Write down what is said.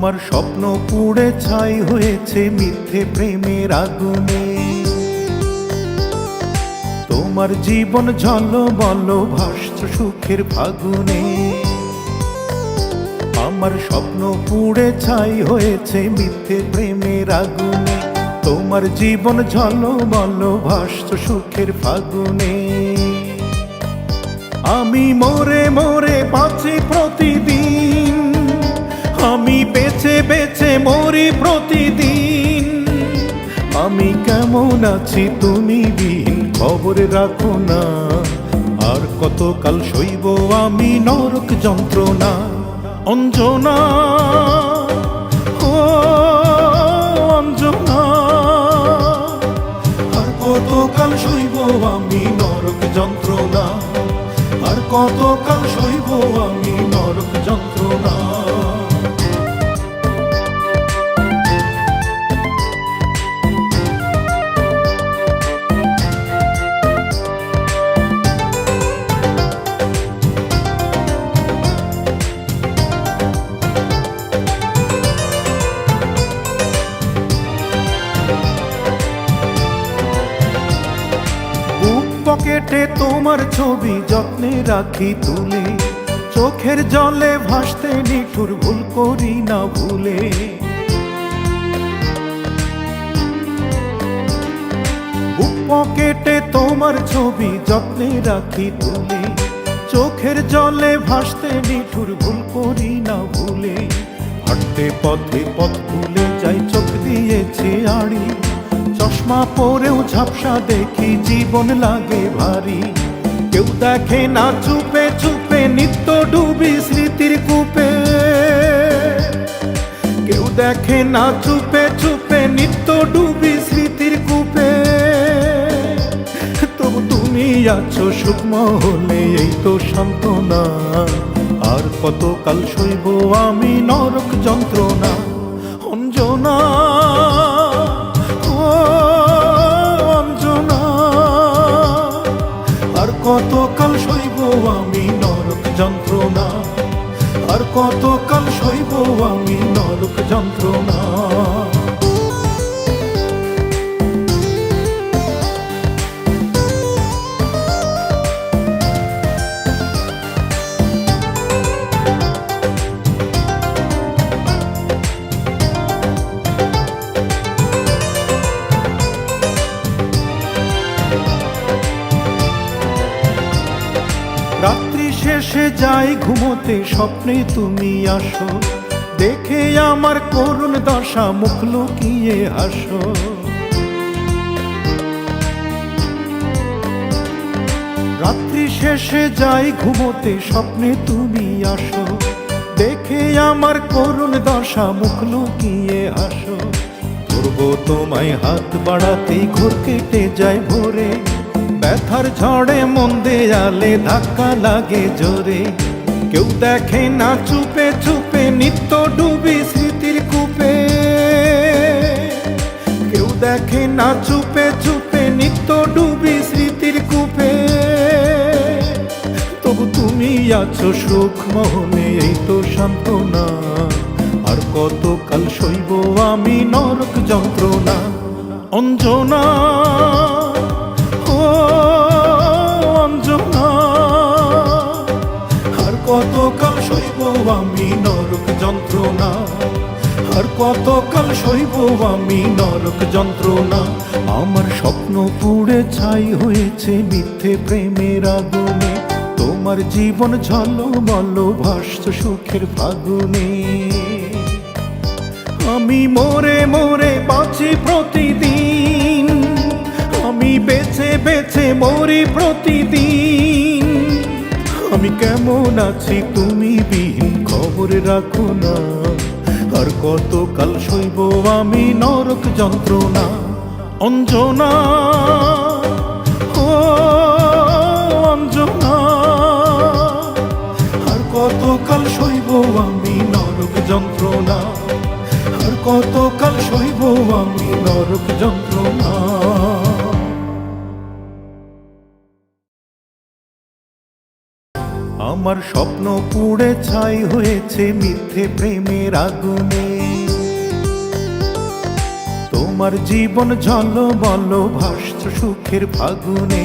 আমার স্বপ্ন পুড়ে ছাই হয়েছে মিথ্যে প্রেমের আগুনে। তোমার জীবন ঝলমল ভাসছে সুখের ফাগুনে। আমার স্বপ্ন পুড়ে ছাই হয়েছে মিথ্যে প্রেমের আগুনে। তোমার জীবন ঝলমল ভাসছে সুখের ফাগুনে। আমি মরে মরে বাঁচি প্রতিদিন, আমি বেঁচে বেঁচে মরি প্রতিদিন। আমি কেমন আছি তুমি বিহীন খবর রাখো না। আর কতকাল সইব আমি নরক যন্ত্রণা। অঞ্জনা ও অঞ্জনা, আর কতকাল সইব আমি নরক যন্ত্রণা। আর কতকাল সইব আমি নরক যন্ত্রণা। পকেটে তোমার ছবি যত্নে রাখি তুলে, চোখের জলে ভাসতে নিঠুর ভুল করি না ভুলে। বুক পকেটে তোমার ছবি যত্নে রাখি তুলে, চোখের জলে ভাসতে নিঠুর ভুল করি না ভুলে। হাঁটতে পথে পথ ভুলে যাই চোখ দিয়েছে আড়ি, চশমা পরেও ঝাপসা দেখি জীবন লাগে ভারী। কেউ দেখে না চুপে চুপে নিত্য ডুবি স্মৃতির কূপে। কেউ দেখে না চুপে চুপে নিত্য ডুবি স্মৃতির কূপে। তবু তুমি আছো সুখমহলে এই তো সান্ত্বনা। আর কতকাল সইব আমি নরক যন্ত্রণা। অঞ্জনা কতকাল সইব আমি নরক যন্ত্রণা। আর কতকাল সইব আমি নরক যন্ত্রণা। রাত্রি শেষে যাই ঘুমোতে স্বপ্নে তুমি আসো, দেখে আমার করুণ দশা মুখ লুকিয়ে হাসো। রাত্রি শেষে যাই ঘুমোতে স্বপ্নে তুমি আসো, দেখে আমার করুণ দশা মুখ লুকিয়ে হাসো। ধরবো তোমায় হাত বাড়াতেই ঘোর কেটে যায় ভোরে, ব্যথার ঝড়ে মন দেয়ালে ধাক্কা লাগে জোরে। কেউ দেখে না চুপে চুপে নিত্য ডুবি স্মৃতির কূপে। কেউ দেখে না চুপে চুপে নিত্য ডুবি স্মৃতির কূপে। তবু তুমি আছো সুখ মোহনে এই তো সান্ত্বনা। আর কতকাল সইব আমি নরক যন্ত্রণা। অঞ্জনা অঞ্জনা, আর কতকাল সইব আমি নরক যন্ত্রণা। আর কতকাল সইব আমি নরক যন্ত্রণা। আমার স্বপ্ন পুড়ে ছাই হয়েছে মিথ্যে প্রেমের আগুনে। তোমার জীবন ঝলমল ভাসছে সুখের ফাগুনে। আমি মরে মরে বাঁচি প্রতিদিন, আমি বেঁচে বেঁচে মরি প্রতিদিন। আমি কেমন আছি তুমি বিহীন খবর রাখো না। আর কতকাল সইব আমি নরক যন্ত্রণা। অঞ্জনা ও অঞ্জনা, আর কতকাল সইব আমি নরক যন্ত্রণা। আর কতকাল সইব আমি নরক যন্ত্রণা। আমার স্বপ্ন পুড়ে ছাই হয়েছে মিথ্যে প্রেমের আগুনে। তোমার জীবন ঝলমল ভাসছে সুখের ফাগুনে।